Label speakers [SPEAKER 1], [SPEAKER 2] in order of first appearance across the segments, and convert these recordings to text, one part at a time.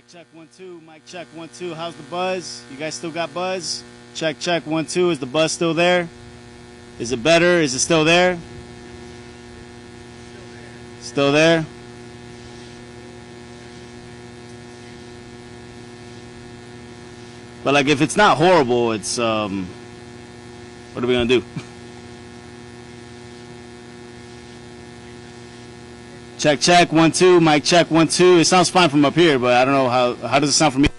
[SPEAKER 1] Check, 1 2. Mic check, 1 2. How's the buzz? You guys still got buzz? Check, 1 2. Is the buzz still there? Is it better? Is it still there? Still there? But like, if it's not horrible, it's what are we gonna do? Check, 1 2. Mic check, 1 2. It sounds fine from up here, but I don't know how does it sound from me?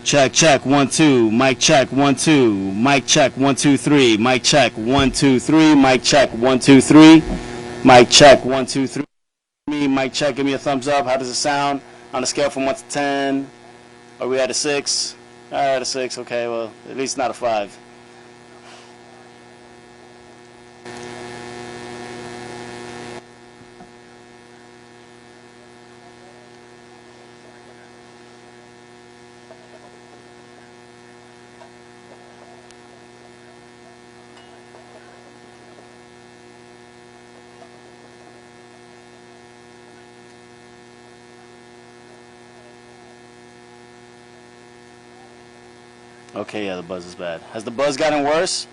[SPEAKER 1] Check, 1 2. Mic check, 1 2. Mic check, 1 2 3. Mic check, 1 2 3. Mic check, 1 2 3. Mic check, 1 2 3. Mic check, give me a thumbs up. How does it sound on a scale from 1 to 10? Are we at a 6? At a 6. Okay, well, at least not a 5. Okay, yeah, the buzz is bad. Has the buzz gotten worse?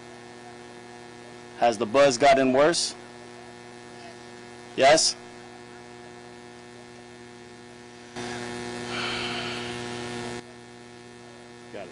[SPEAKER 1] Has the buzz gotten worse? Yes? Got it.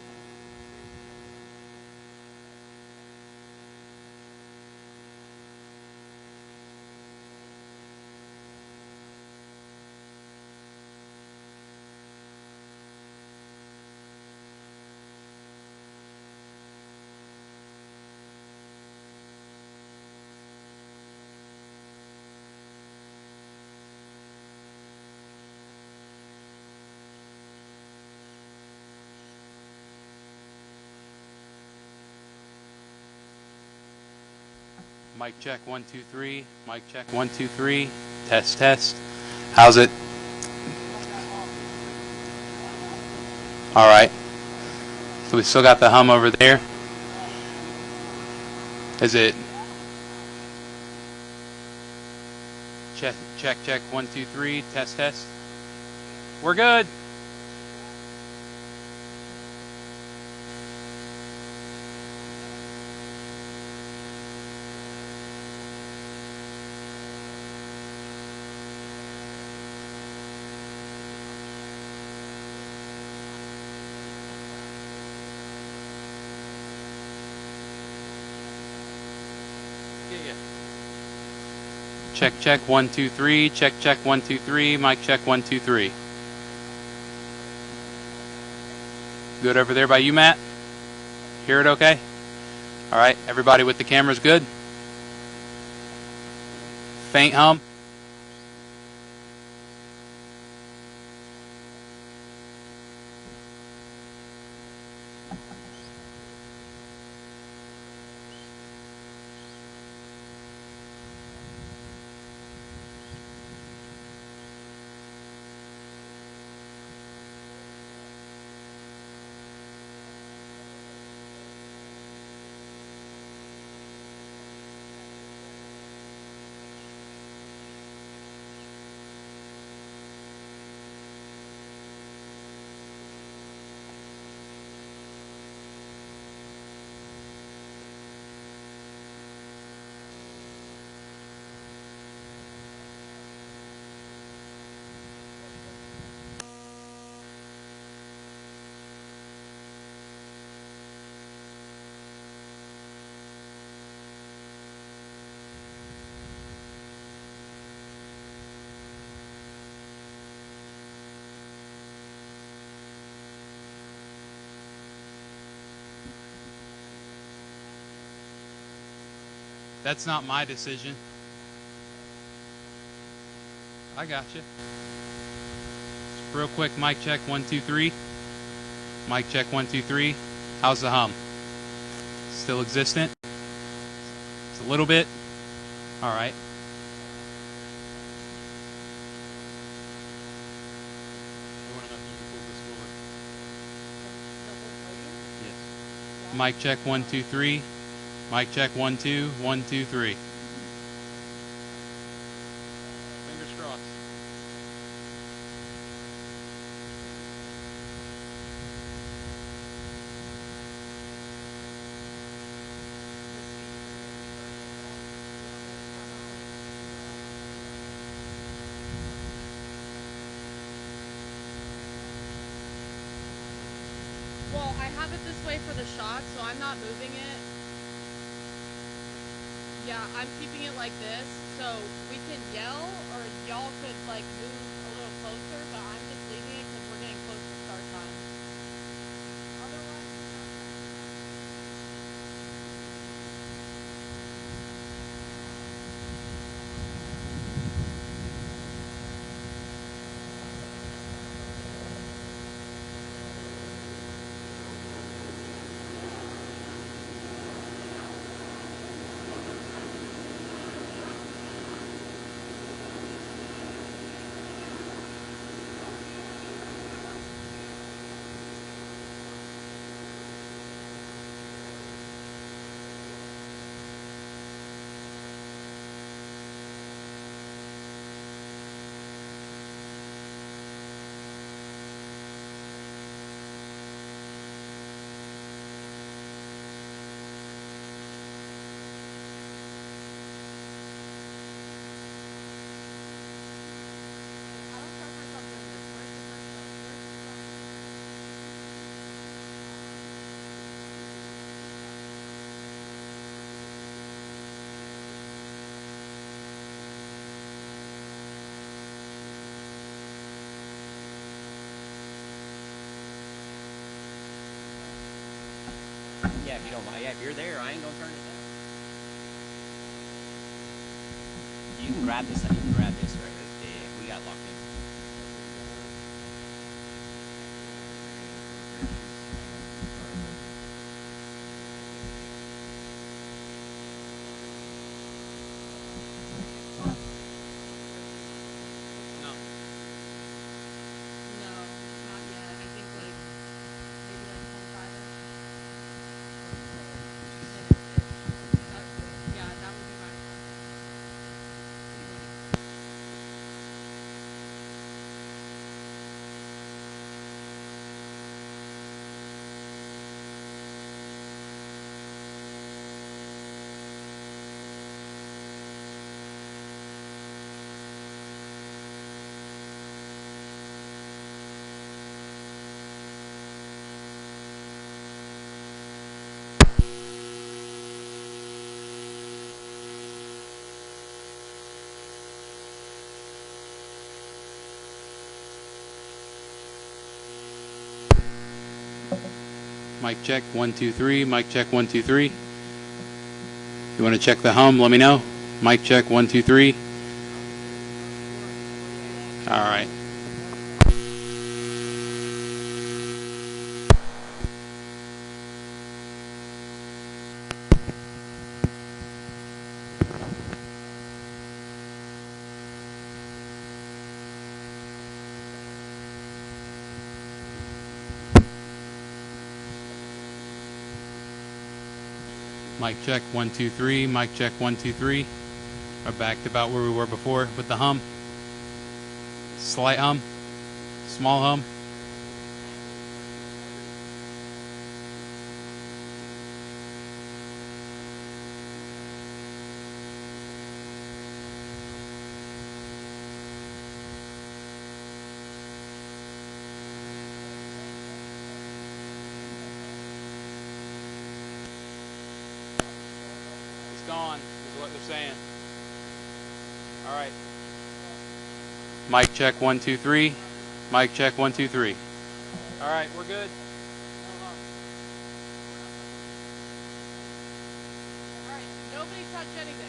[SPEAKER 2] Mic check, 1 2 3. Mic check, 1 2 3. Test. How's it? All right. So we still got the hum over there. Is it? Check, 1 2 3. Test. We're good. Yeah. Check, 1 2 3. Check, 1 2 3. Mic check, 1 2 3. Good over there by you, Matt? Hear it okay? All right, everybody with the cameras good? Faint hum? That's not my decision. I got you. Real quick, mic check, 1 2 3. Mic check, 1 2 3. How's the hum? Still existent? It's a little bit. All right. Mic check 1 2 3. Mic check 1 2 1 2 3. Fingers crossed.
[SPEAKER 3] Well, I have it this way for the shot, so I'm not moving it. Yeah, I'm keeping it like this, so we can yell, or y'all could like move a little closer, but I'm just leaving it because we're getting close to start time. Otherwise, I don't trust myself doing this. Where's the first one?
[SPEAKER 4] Yeah, if you don't mind. Yeah, if you're there, I ain't gonna turn it down. You can grab this. You can grab this right here. Yeah, we got locked in.
[SPEAKER 2] No.
[SPEAKER 3] No, not yet. I think like maybe like 25-ish. Yeah, that would be my
[SPEAKER 2] Mic check 1 2 3. Mic check 1 2 3. You want to check the hum? Let me know. Mic check 1 2 3. All right. Mic check 1 2 3. Mic check 1 2 3. We're back to about where we were before with the hum. Slight hum. Small hum. It's gone, is what they're saying. All right. Mic check 1 2 3. Mic check 1 2 3. All right, we're good.
[SPEAKER 3] All right, nobody touch anything.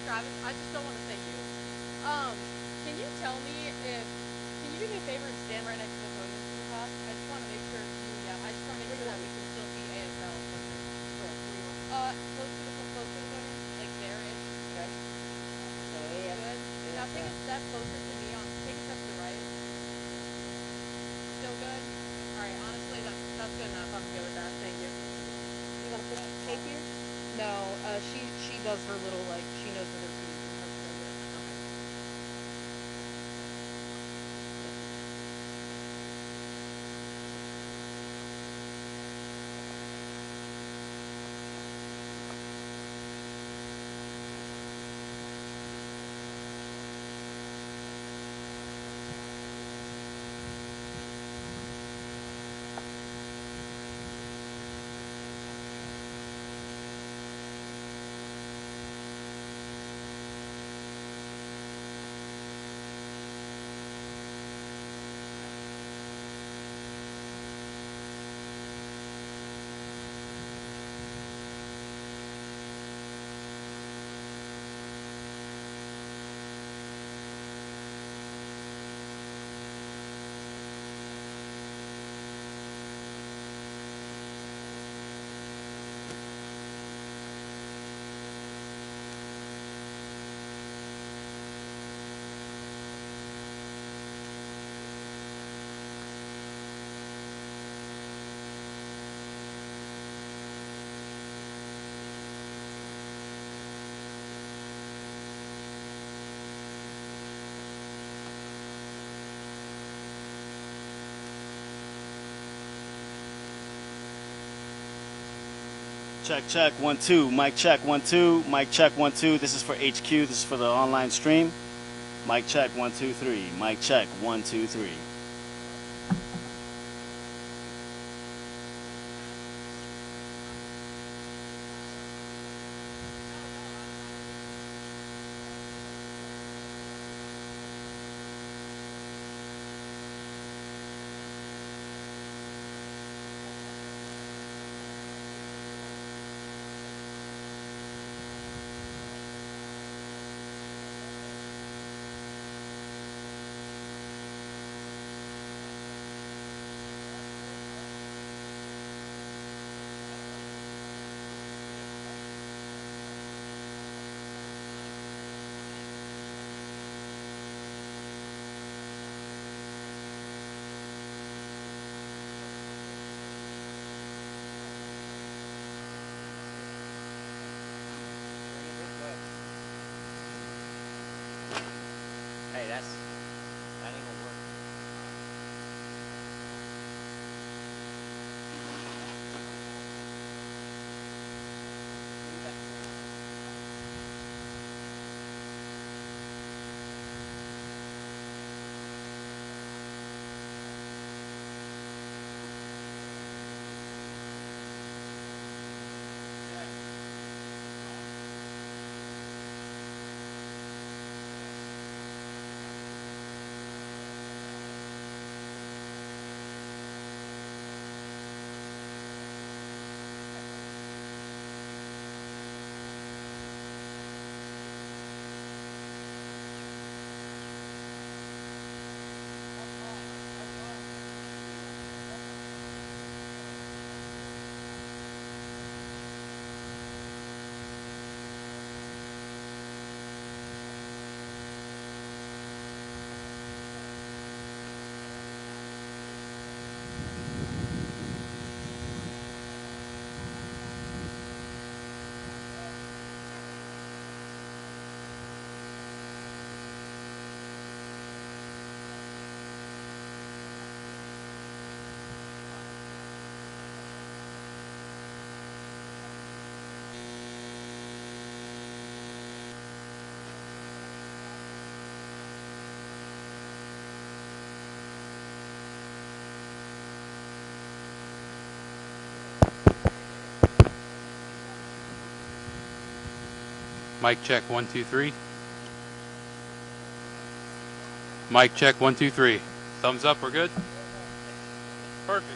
[SPEAKER 3] Travis. I just don't want to say you. Can you tell me if, can you do me a favor and stand right next to the podium for the talk? I just want to make sure, yeah, I just want to make sure that we can still see ASL. Close to the podium, like there-ish.
[SPEAKER 5] Okay. So AF.
[SPEAKER 3] Good. Now take a step closer to me. Take a step to the right. Still good? Alright, honestly, that's good enough. I'm good with that. Thank you.
[SPEAKER 5] You want to put tape here?
[SPEAKER 3] No, she does her little, like, she knows with her feet.
[SPEAKER 1] Check, check, 1, 2. Mic check, 1, 2. Mic check, 1, 2. This is for HQ. This is for the online stream. Mic check, 1, 2, 3. Mic check, 1, 2, 3.
[SPEAKER 4] Hey, that ain't gonna work.
[SPEAKER 2] Mic check, 1, 2, 3. Mic check, 1, 2, 3. Thumbs up, we're good? Perfect.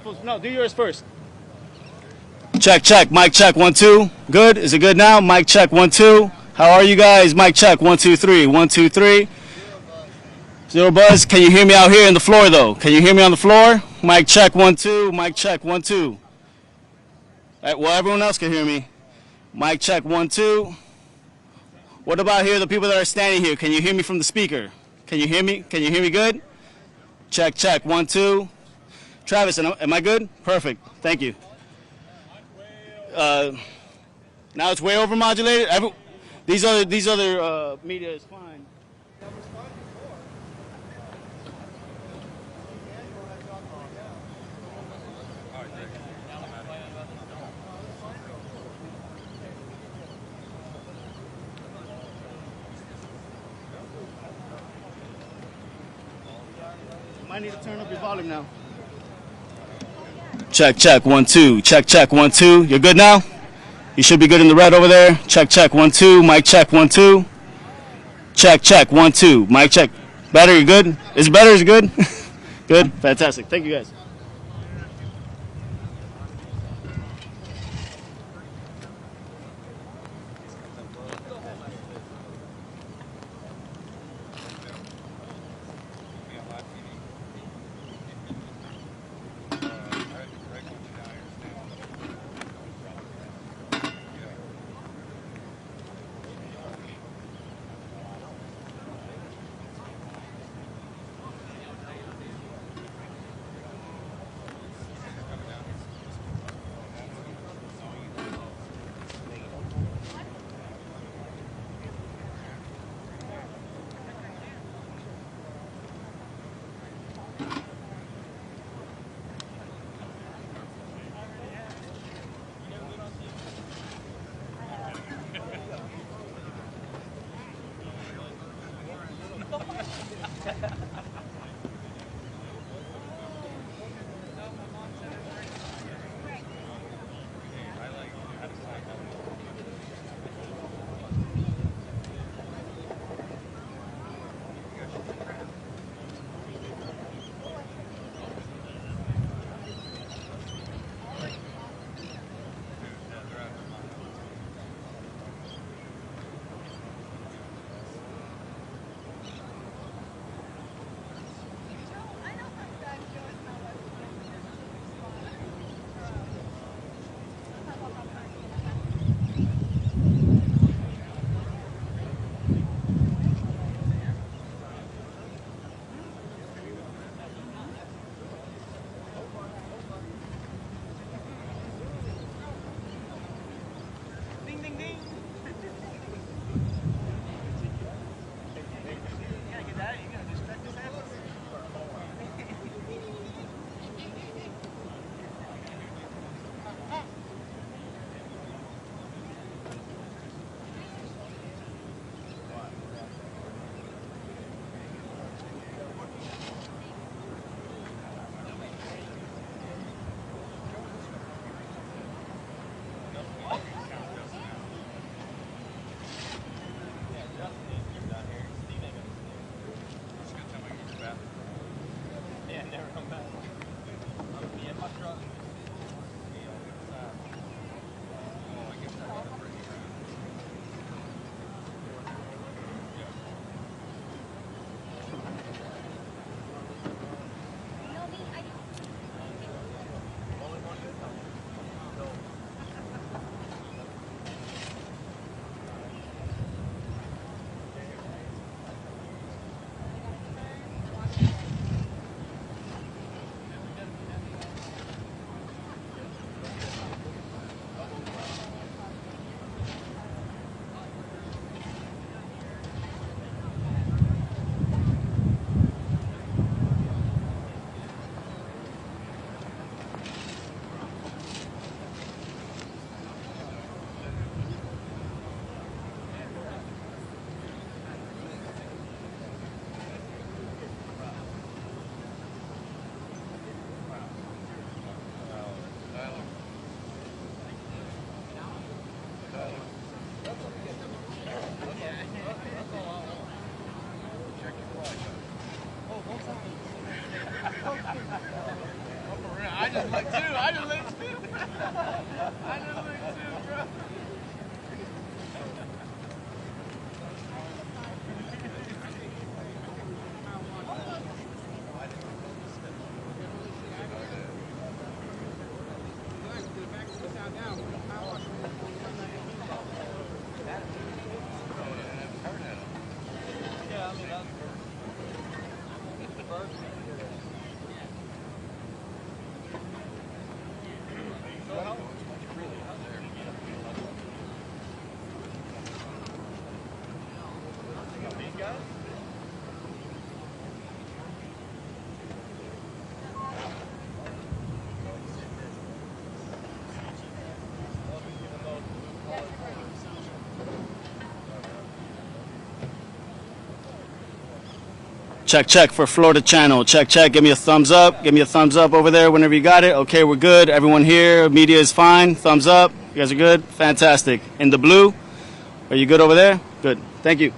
[SPEAKER 1] headphones. No, do yours first. Check, check. Mic check. 1, 2. Good. Is it good now? Mic check. 1, 2. How are you guys? Mic check. 1, 2, 3. 1, 2, 3. Zero buzz. Can you hear me out here in the floor though? Can you hear me on the floor? Mic check. 1, 2. Mic check. 1, 2. Well, everyone else can hear me. Mic check. 1, 2. What about here, the people that are standing here? Can you hear me from the speaker? Can you hear me? Can you hear me good? Check, check. 1, 2. Travis, am I good? Perfect. Thank you. Now it's way over modulated. These other media is fine. You might need to turn up your volume now. Check, check, 1, 2. Check, check, 1, 2. You're good now? You should be good in the red over there. Check, check, 1, 2. Mic check, 1, 2. Check, check, 1, 2. Mic check. Better, you good? Is it better? Is it good? Good? Fantastic. Thank you guys. Check, check for Florida channel. Check, check. Give me a thumbs up. Give me a thumbs up over there whenever you got it. Okay, we're good. Everyone here, media is fine. Thumbs up. You guys are good? Fantastic. In the blue, are you good over there? Good. Thank you.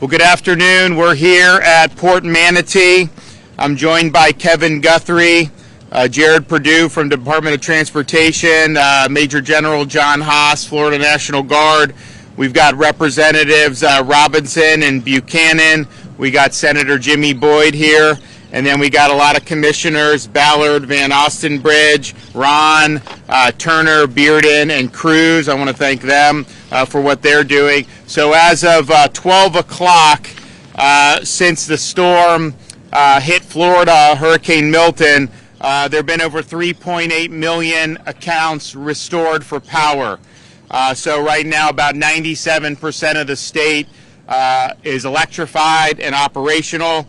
[SPEAKER 6] Well, good afternoon. We're here at Port Manatee. I'm joined by Kevin Guthrie, Jared Perdue from the Department of Transportation, Major General John Haas, Florida National Guard. We've got Representatives Robinson and Buchanan. We got Senator Jimmy Boyd here. And then we got a lot of commissioners, Ballard, Van Ostenbridge, Ron, Turner, Bearden, and Cruz. I want to thank them for what they're doing. So as of 12 o'clock, since the storm hit Florida, Hurricane Milton, there have been over 3.8 million accounts restored for power. So right now, about 97% of the state is electrified and operational.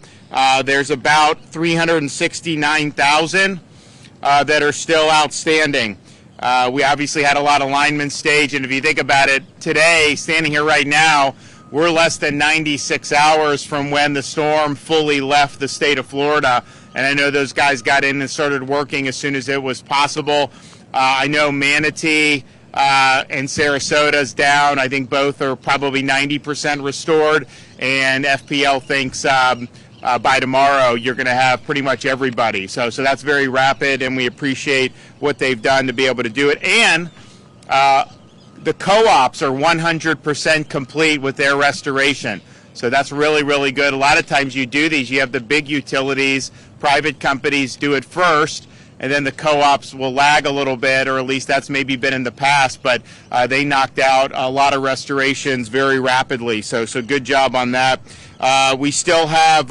[SPEAKER 6] There's about 369,000 that are still outstanding. We obviously had a lot of linemen staged, and if you think about it, today, standing here right now, we're less than 96 hours from when the storm fully left the state of Florida, and I know those guys got in and started working as soon as it was possible. I know Manatee and Sarasota's down. I think both are probably 90% restored, and FPL thinks by tomorrow you're going to have pretty much everybody. So that's very rapid, and we appreciate what they've done to be able to do it. And the co-ops are 100% complete with their restoration. So that's really, really good. A lot of times you do these, you have the big utilities, private companies do it first, and then the co-ops will lag a little bit, or at least that's maybe been in the past, but they knocked out a lot of restorations very rapidly. So good job on that. We still have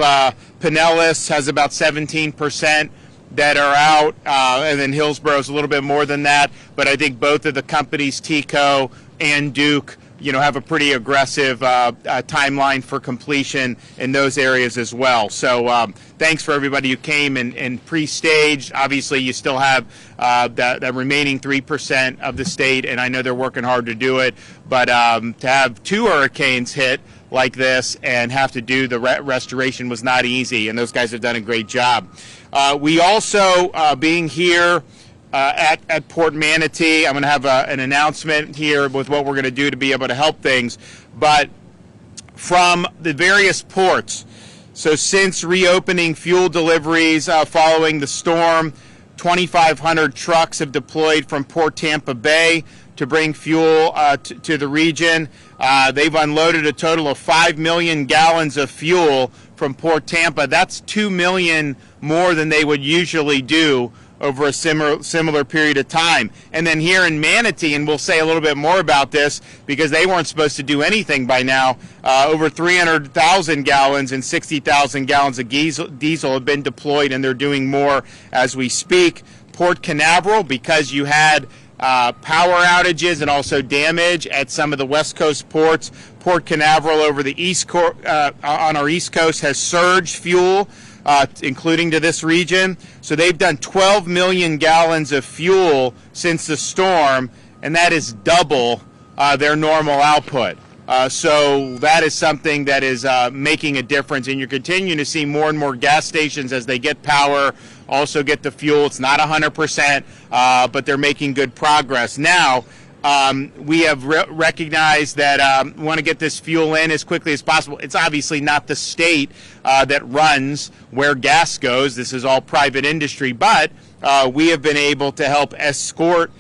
[SPEAKER 6] Pinellas has about 17% that are out, and then Hillsboro's a little bit more than that. But I think both of the companies, TECO and Duke, have a pretty aggressive timeline for completion in those areas as well. So thanks for everybody who came and pre-staged. Obviously, you still have the remaining 3% of the state, and I know they're working hard to do it. But to have two hurricanes hit like this and have to do the restoration was not easy, and those guys have done a great job. We also, being here at Port Manatee, I'm going to have an announcement here with what we're going to do to be able to help things. But from the various ports, so since reopening fuel deliveries following the storm, 2,500 trucks have deployed from Port Tampa Bay to bring fuel to the region. They've unloaded a total of 5 million gallons of fuel from Port Tampa. That's 2 million more than they would usually do over a similar period of time. And then here in Manatee, and we'll say a little bit more about this because they weren't supposed to do anything by now, over 300,000 gallons and 60,000 gallons of diesel have been deployed, and they're doing more as we speak. Port Canaveral, because you had power outages and also damage at some of the West Coast ports, Port Canaveral over the on our East Coast has surged fuel, including to this region. So they've done 12 million gallons of fuel since the storm, and that is double their normal output. So that is something that is making a difference, and you're continuing to see more and more gas stations as they get power, also get the fuel. It's not 100%, but they're making good progress. Now, we have recognized that we want to get this fuel in as quickly as possible. It's obviously not the state that runs where gas goes. This is all private industry, but we have been able to help escort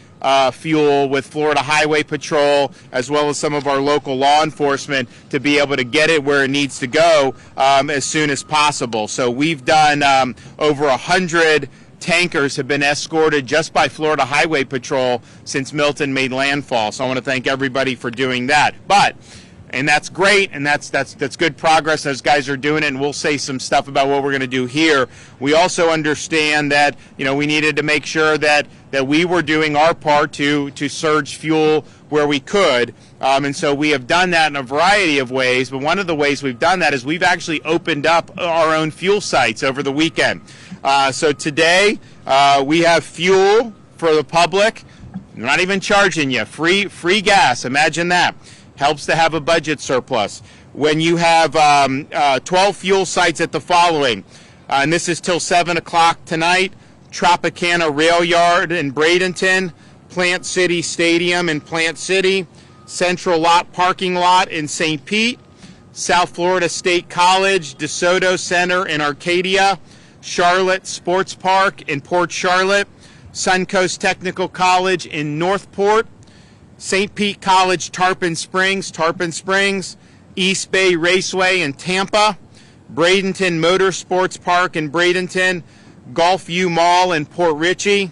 [SPEAKER 6] fuel with Florida Highway Patrol, as well as some of our local law enforcement, to be able to get it where it needs to go as soon as possible. So we've done over 100 tankers have been escorted just by Florida Highway Patrol since Milton made landfall. So I want to thank everybody for doing that. And that's great, and that's good progress. Those guys are doing it, and we'll say some stuff about what we're going to do here. We also understand that we needed to make sure that we were doing our part to surge fuel where we could, and so we have done that in a variety of ways. But one of the ways we've done that is we've actually opened up our own fuel sites over the weekend. So today we have fuel for the public. They're not even charging you. Free gas. Imagine that. Helps to have a budget surplus. When you have 12 fuel sites at the following, and this is till 7 o'clock tonight: Tropicana Rail Yard in Bradenton, Plant City Stadium in Plant City, Central Lot Parking Lot in St. Pete, South Florida State College, DeSoto Center in Arcadia, Charlotte Sports Park in Port Charlotte, Suncoast Technical College in Northport, St. Pete College, Tarpon Springs, East Bay Raceway in Tampa, Bradenton Motorsports Park in Bradenton, Gulfview Mall in Port Richey,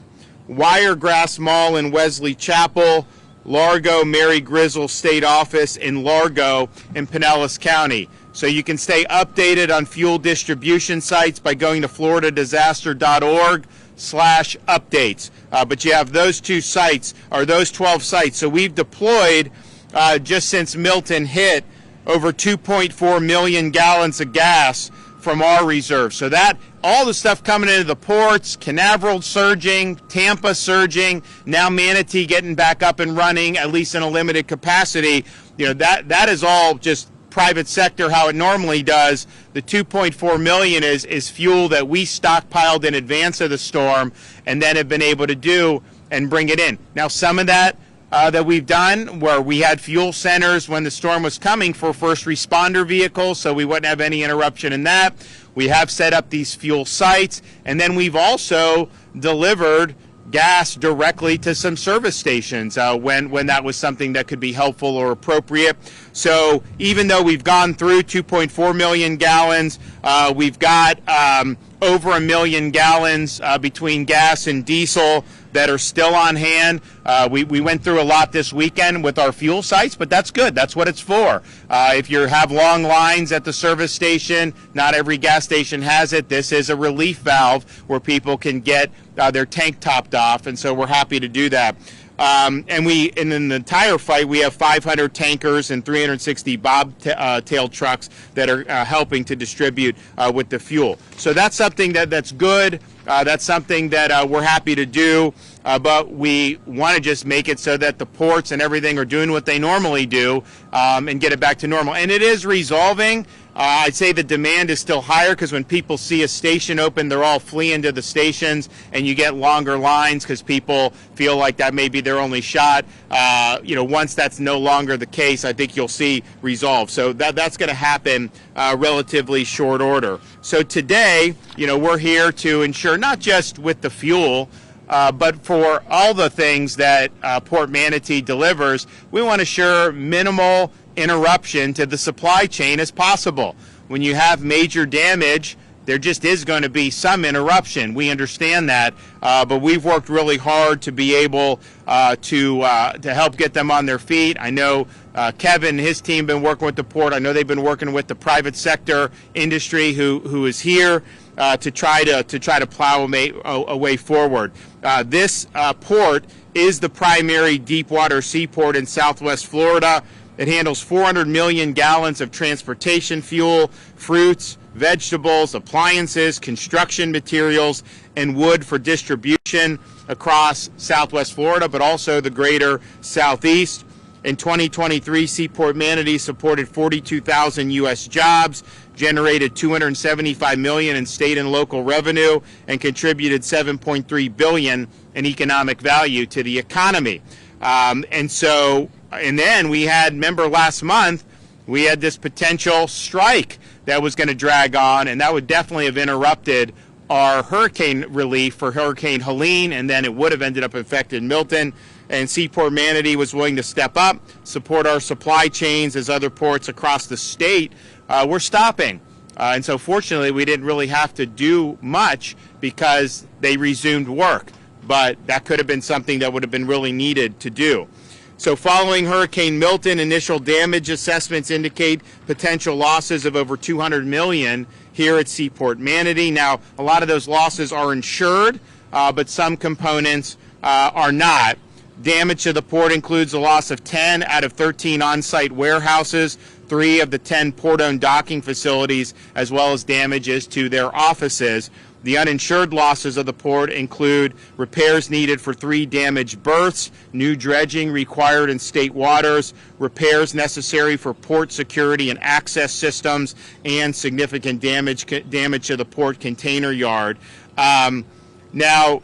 [SPEAKER 6] Wiregrass Mall in Wesley Chapel, Largo Mary Grizzle State Office in Largo in Pinellas County. So you can stay updated on fuel distribution sites by going to floridadisaster.org/updates. But you have those two sites, or those 12 sites. So we've deployed, just since Milton hit, over 2.4 million gallons of gas from our reserves. So that, all the stuff coming into the ports, Canaveral surging, Tampa surging, now Manatee getting back up and running, at least in a limited capacity, that is all just private sector how it normally does. The 2.4 million is fuel that we stockpiled in advance of the storm and then have been able to do and bring it in. Now some of that that we've done where we had fuel centers when the storm was coming for first responder vehicles, so we wouldn't have any interruption in that. We have set up these fuel sites, and then we've also delivered gas directly to some service stations when that was something that could be helpful or appropriate. So even though we've gone through 2.4 million gallons, we've got over 1 million gallons between gas and diesel that are still on hand. We went through a lot this weekend with our fuel sites, but that's good. That's what it's for. If you have long lines at the service station, not every gas station has it. This is a relief valve where people can get their tank topped off, and so we're happy to do that. And in the entire fight, we have 500 tankers and 360 bobtail trucks that are helping to distribute with the fuel. So that's something that's good. That's something that we're happy to do, but we want to just make it so that the ports and everything are doing what they normally do and get it back to normal. And it is resolving. I'd say the demand is still higher because when people see a station open, they're all fleeing to the stations, and you get longer lines because people feel like that may be their only shot. Once that's no longer the case, I think you'll see resolve. So that's going to happen relatively short order. So today, we're here to ensure not just with the fuel, but for all the things that Port Manatee delivers, we want to ensure minimal interruption to the supply chain as possible. When you have major damage, there just is going to be some interruption. We understand that, but we've worked really hard to be able to help get them on their feet. I know Kevin and his team have been working with the port. I know they've been working with the private sector industry who is here to try to plow a way forward. This port is the primary deep water seaport in Southwest Florida. It handles 400 million gallons of transportation fuel, fruits, vegetables, appliances, construction materials, and wood for distribution across Southwest Florida, but also the greater Southeast. In 2023, Seaport Manatee supported 42,000 U.S. jobs, generated $275 million in state and local revenue, and contributed $7.3 billion in economic value to the economy. And then we had, remember last month, we had this potential strike that was going to drag on, and that would definitely have interrupted our hurricane relief for Hurricane Helene, and then it would have ended up affecting Milton. And Seaport Manatee was willing to step up, support our supply chains as other ports across the state were stopping. And so fortunately, we didn't really have to do much because they resumed work. But that could have been something that would have been really needed to do. So following Hurricane Milton, initial damage assessments indicate potential losses of over $200 million here at Seaport Manatee. Now, a lot of those losses are insured, but some components are not. Damage to the port includes the loss of 10 out of 13 on-site warehouses, 3 of the 10 port-owned docking facilities, as well as damages to their offices. The uninsured losses of the port include repairs needed for 3 damaged berths, new dredging required in state waters, repairs necessary for port security and access systems, and significant damage to the port container yard. Now,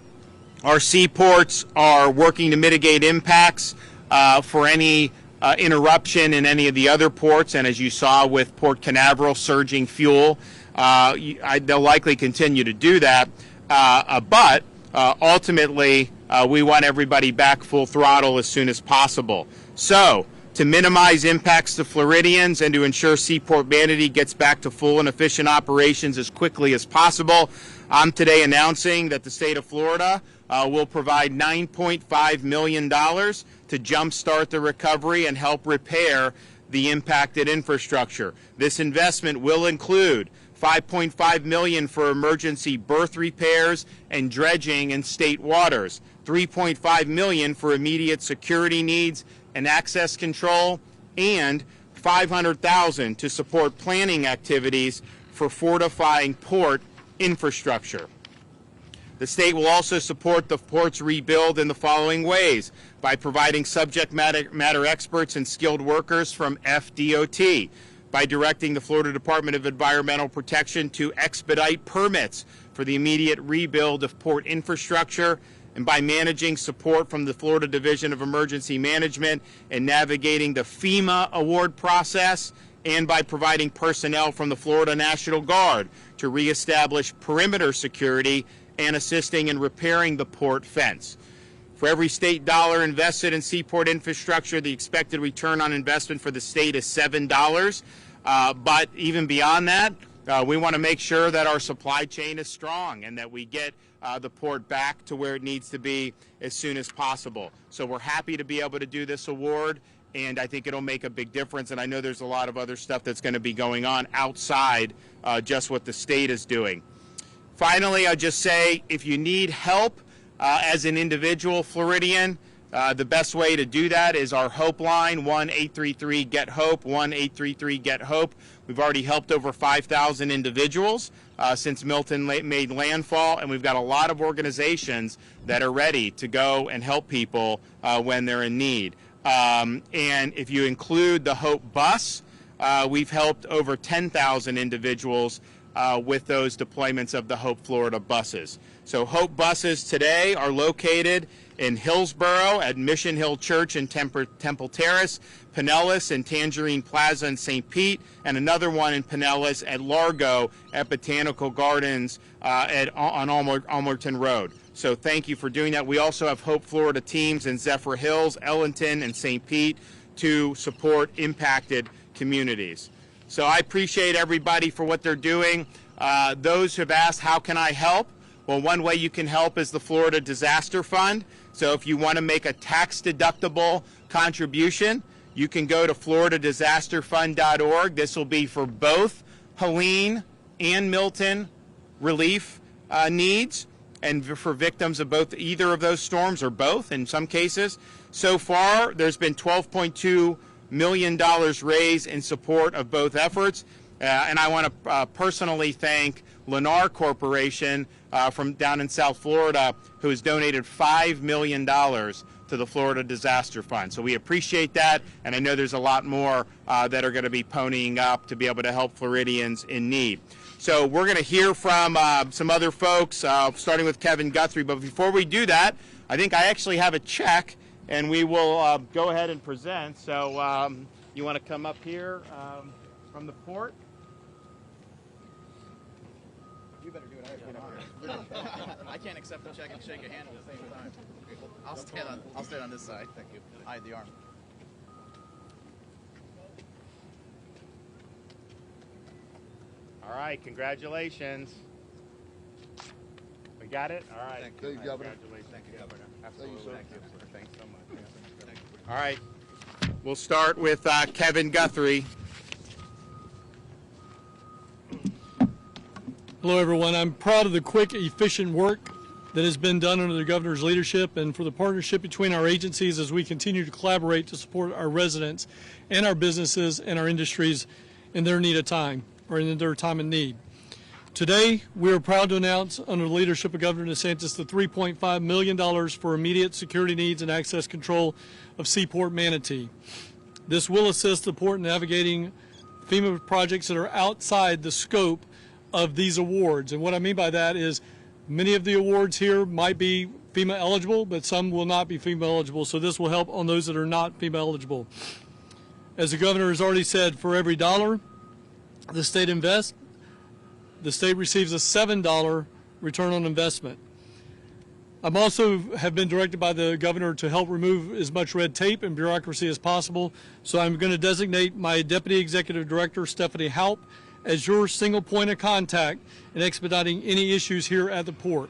[SPEAKER 6] our seaports are working to mitigate impacts for any interruption in any of the other ports, and as you saw with Port Canaveral surging fuel, they'll likely continue to do that. But ultimately, we want everybody back full throttle as soon as possible. So, to minimize impacts to Floridians and to ensure Seaport Manatee gets back to full and efficient operations as quickly as possible, I'm today announcing that the state of Florida will provide $9.5 million to jumpstart the recovery and help repair the impacted infrastructure. This investment will include $5.5 million for emergency berth repairs and dredging in state waters, $3.5 million for immediate security needs and access control, and $500,000 to support planning activities for fortifying port infrastructure. The state will also support the port's rebuild in the following ways: by providing subject matter experts and skilled workers from FDOT, by directing the Florida Department of Environmental Protection to expedite permits for the immediate rebuild of port infrastructure, and by managing support from the Florida Division of Emergency Management and navigating the FEMA award process, and by providing personnel from the Florida National Guard to reestablish perimeter security and assisting in repairing the port fence. For every state dollar invested in seaport infrastructure, the expected return on investment for the state is $7. But even beyond that, we want to make sure that our supply chain is strong and that we get the port back to where it needs to be as soon as possible. So we're happy to be able to do this award, and I think it'll make a big difference. And I know there's a lot of other stuff that's going to be going on outside just what the state is doing. Finally, I'll just say, if you need help as an individual Floridian, the best way to do that is our Hope line, 1-833-GET-HOPE, 1-833-GET-HOPE. We've already helped over 5,000 individuals since Milton made landfall, and we've got a lot of organizations that are ready to go and help people when they're in need. And if you include the Hope bus, we've helped over 10,000 individuals with those deployments of the Hope Florida buses. So Hope buses today are located in Hillsborough at Mission Hill Church in Temple Terrace, Pinellas and Tangerine Plaza in St. Pete, and another one in Pinellas at Largo at Botanical Gardens on Almerton Road. So thank you for doing that. We also have Hope Florida teams in Zephyr Hills, Ellington, and St. Pete to support impacted communities. So I appreciate everybody for what they're doing. Those who have asked, how can I help? Well, one way you can help is the Florida Disaster Fund. So if you want to make a tax-deductible contribution, you can go to floridadisasterfund.org. This will be for both Helene and Milton relief needs, and for victims of either of those storms, or both in some cases. So far, there's been $12.2 million raised in support of both efforts. And I want to personally thank Lennar Corporation from down in South Florida, who has donated $5 million to the Florida Disaster Fund. So we appreciate that, and I know there's a lot more that are going to be ponying up to be able to help Floridians in need. So we're going to hear from some other folks, starting with Kevin Guthrie. But before we do that, I think I actually have a check, and we will go ahead and present. So you want to come up here from the port?
[SPEAKER 7] You better do it. I can't accept a check and shake a hand at the same time. I'll stand on this side. Thank you. I had the arm.
[SPEAKER 6] All right, congratulations. We got it? All right.
[SPEAKER 7] Thank you,
[SPEAKER 6] Governor.
[SPEAKER 7] Congratulations. Thank you, Governor.
[SPEAKER 6] Absolutely. Thank you, sir. Thanks so much.
[SPEAKER 7] Thank you.
[SPEAKER 6] All right. We'll start with Kevin Guthrie.
[SPEAKER 8] Hello, everyone. I'm proud of the quick, efficient work that has been done under the governor's leadership and for the partnership between our agencies as we continue to collaborate to support our residents and our businesses and our industries in their need of time, or in their time of need. Today, we are proud to announce, under the leadership of Governor DeSantis, the $3.5 million for immediate security needs and access control of Seaport Manatee. This will assist the port in navigating FEMA projects that are outside the scope of these awards. And what I mean by that is many of the awards here might be FEMA eligible, but some will not be FEMA eligible. So this will help on those that are not FEMA eligible. As the governor has already said, for every dollar the state invests, the state receives a $7 return on investment. I'm also have been directed by the governor to help remove as much red tape and bureaucracy as possible, so I'm going to designate my Deputy Executive Director, Stephanie Haupt, as your single point of contact in expediting any issues here at the port.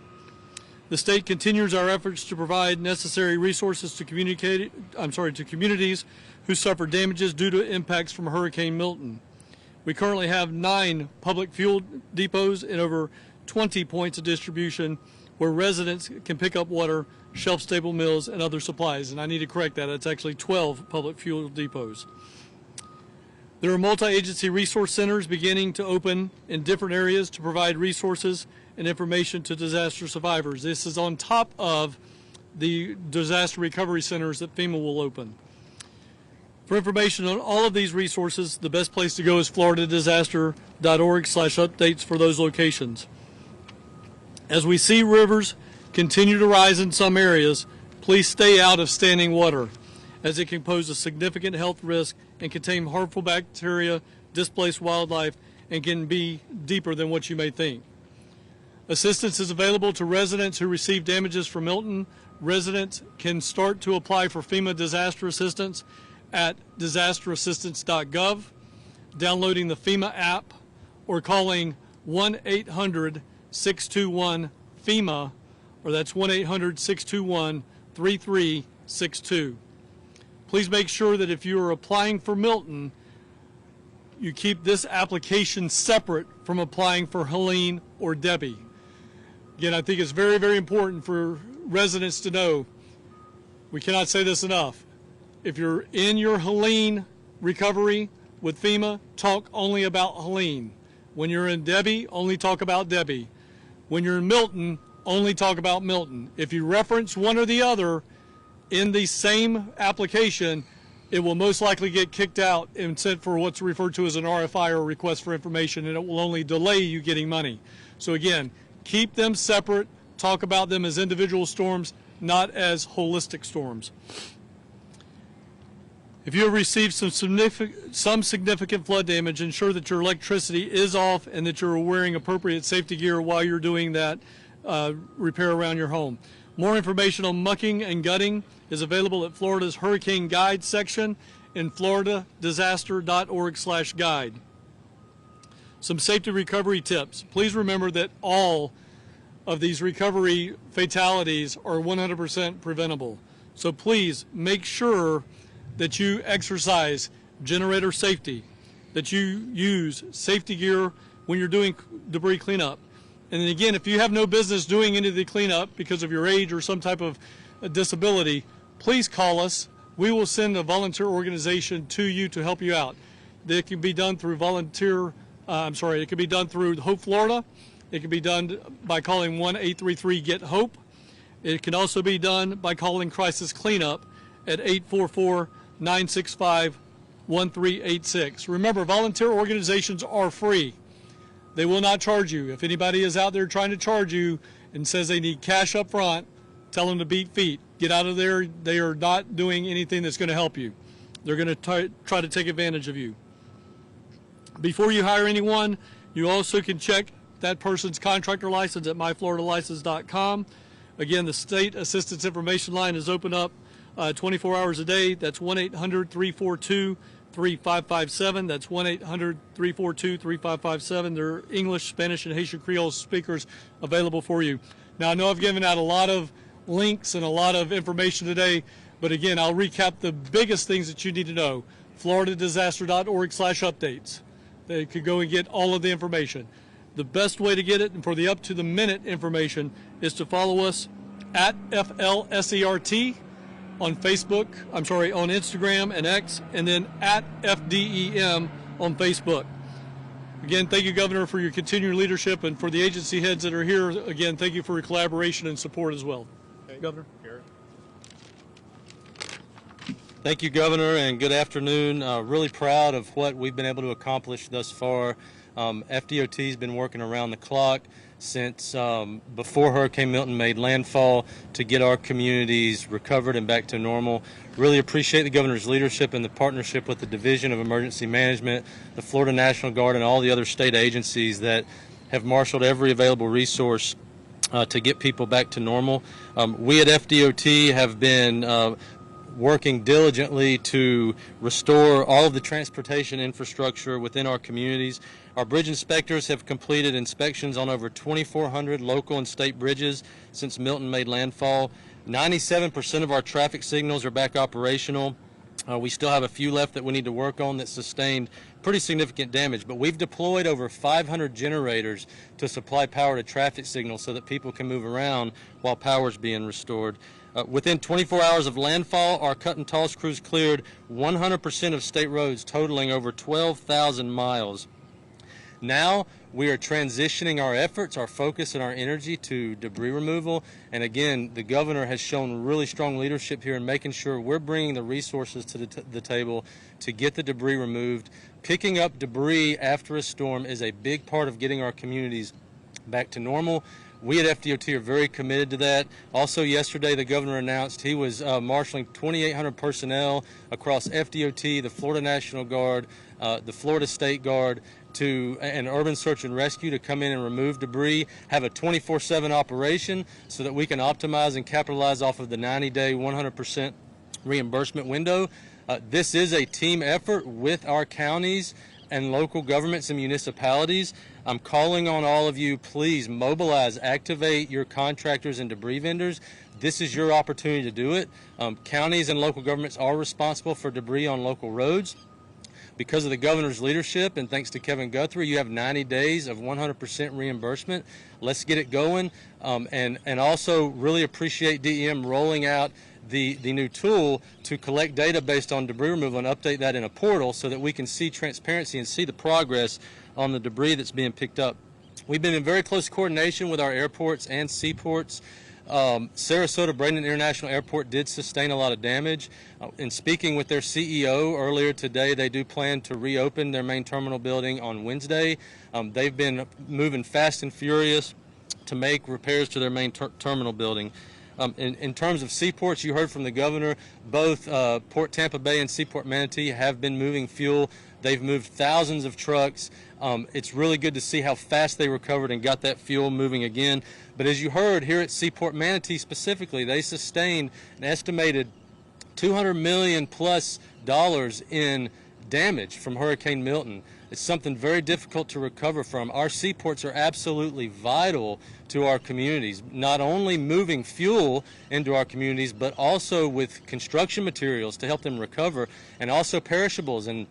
[SPEAKER 8] The state continues our efforts to provide necessary resources to communities who suffer damages due to impacts from Hurricane Milton. We currently have 9 public fuel depots and over 20 points of distribution where residents can pick up water, shelf-stable meals, and other supplies. And I need to correct that. It's actually 12 public fuel depots. There are multi-agency resource centers beginning to open in different areas to provide resources and information to disaster survivors. This is on top of the disaster recovery centers that FEMA will open. For information on all of these resources, the best place to go is floridadisaster.org/updates for those locations. As we see rivers continue to rise in some areas, please stay out of standing water, as it can pose a significant health risk and contain harmful bacteria, displace wildlife, and can be deeper than what you may think. Assistance is available to residents who receive damages from Milton. Residents can start to apply for FEMA disaster assistance at disasterassistance.gov, downloading the FEMA app, or calling 1-800-621-FEMA, or that's 1-800-621-3362. Please make sure that if you are applying for Milton, you keep this application separate from applying for Helene or Debbie. Again, I think it's very, very important for residents to know, we cannot say this enough, if you're in your Helene recovery with FEMA, talk only about Helene. When you're in Debbie, only talk about Debbie. When you're in Milton, only talk about Milton. If you reference one or the other in the same application, it will most likely get kicked out and sent for what's referred to as an RFI, or request for information, and it will only delay you getting money. So again, keep them separate, talk about them as individual storms, not as holistic storms. If you have received some significant flood damage, ensure that your electricity is off and that you're wearing appropriate safety gear while you're doing that repair around your home. More information on mucking and gutting is available at Florida's Hurricane Guide section in floridadisaster.org/guide. Some safety recovery tips. Please remember that all of these recovery fatalities are 100% preventable. So please make sure that you exercise generator safety, that you use safety gear when you're doing debris cleanup. And then again, if you have no business doing any of the cleanup because of your age or some type of disability, please call us. We will send a volunteer organization to you to help you out. It can be done through it can be done through Hope Florida. It can be done by calling 1-833-GET-HOPE. It can also be done by calling Crisis Cleanup at 844-965-1386. Remember, volunteer organizations are free. They will not charge you. If anybody is out there trying to charge you and says they need cash up front, tell them to beat feet. Get out of there. They are not doing anything that's going to help you. They're going to try to take advantage of you. Before you hire anyone, you also can check that person's contractor license at myfloridalicense.com. Again, the state assistance information line is open up 24 hours a day. That's 1-800-342-3557. That's 1-800-342-3557. There are English, Spanish, and Haitian Creole speakers available for you. Now, I know I've given out a lot of links and a lot of information today, but again, I'll recap the biggest things that you need to know. floridadisaster.org/updates. They could go and get all of the information. The best way to get it, and for the up-to-the-minute information, is to follow us at FLSERT on Facebook, on Instagram and X, and then at FDEM on Facebook. Again, thank you, Governor, for your continued leadership, and for the agency heads that are here, again, thank you for your collaboration and support as well.
[SPEAKER 9] Okay.
[SPEAKER 8] Governor.
[SPEAKER 9] Thank you, Governor, and good afternoon. Really proud of what we've been able to accomplish thus far. FDOT has been working around the clock since before Hurricane Milton made landfall to get our communities recovered and back to normal. Really appreciate the governor's leadership and the partnership with the Division of Emergency Management, the Florida National Guard, and all the other state agencies that have marshaled every available resource to get people back to normal. We at FDOT have been working diligently to restore all of the transportation infrastructure within our communities. Our bridge inspectors have completed inspections on over 2,400 local and state bridges since Milton made landfall. 97% of our traffic signals are back operational. We still have a few left that we need to work on that sustained pretty significant damage, but we've deployed over 500 generators to supply power to traffic signals so that people can move around while power is being restored. Within 24 hours of landfall, our cut and toss crews cleared 100% of state roads, totaling over 12,000 miles. Now we are transitioning our efforts, our focus, and our energy to debris removal. And again, the governor has shown really strong leadership here in making sure we're bringing the resources to the table to get the debris removed. Picking up debris after a storm is a big part of getting our communities back to normal. We at FDOT are very committed to that. Also yesterday, the governor announced he was marshaling 2,800 personnel across FDOT, the Florida National Guard, the Florida State Guard, to an urban search and rescue to come in and remove debris, have a 24/7 operation so that we can optimize and capitalize off of the 90-day 100% reimbursement window. This is a team effort with our counties and local governments and municipalities. I'm calling on all of you, please mobilize, activate your contractors and debris vendors. This is your opportunity to do it. Counties and local governments are responsible for debris on local roads. Because of the governor's leadership and thanks to Kevin Guthrie, you have 90 days of 100% reimbursement. Let's get it going. And also really appreciate DEM rolling out the new tool to collect data based on debris removal and update that in a portal so that we can see transparency and see the progress on the debris that's being picked up. We've been in very close coordination with our airports and seaports. Sarasota Bradenton International Airport did sustain a lot of damage. In speaking with their CEO earlier today, they do plan to reopen their main terminal building on Wednesday. They've been moving fast and furious to make repairs to their main terminal building. In terms of seaports, you heard from the governor, both Port Tampa Bay and Seaport Manatee have been moving fuel. They've moved thousands of trucks. It's really good to see how fast they recovered and got that fuel moving again. But as you heard here at Seaport Manatee specifically, they sustained an estimated $200 million plus in damage from Hurricane Milton. It's something very difficult to recover from. Our seaports are absolutely vital to our communities, not only moving fuel into our communities, but also with construction materials to help them recover, and also perishables and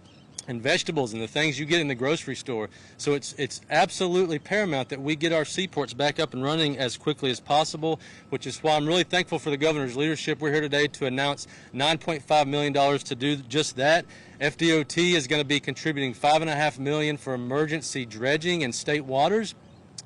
[SPEAKER 9] vegetables and the things you get in the grocery store. So it's absolutely paramount that we get our seaports back up and running as quickly as possible, which is why I'm really thankful for the governor's leadership. We're here today to announce $9.5 million to do just that. FDOT is going to be contributing $5.5 million for emergency dredging in state waters,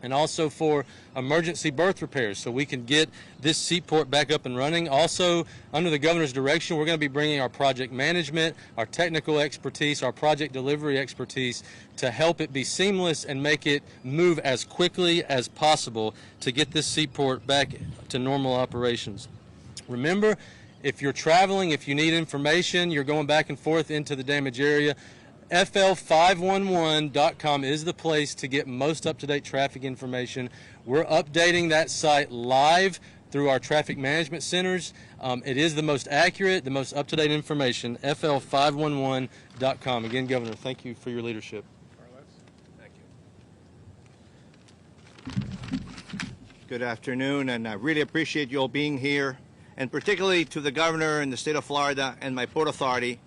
[SPEAKER 9] and also for emergency berth repairs so we can get this seaport back up and running. Also, under the governor's direction, we're going to be bringing our project management, our technical expertise, our project delivery expertise to help it be seamless and make it move as quickly as possible to get this seaport back to normal operations. Remember, if you're traveling, if you need information, you're going back and forth into the damage area, FL511.com is the place to get most up-to-date traffic information. We're updating that site live through our traffic management centers. It is the most accurate, the most up-to-date information, FL511.com. Again, Governor, thank you for your leadership.
[SPEAKER 10] Good afternoon, and I really appreciate you all being here, and particularly to the governor in the state of Florida and my Port Authority,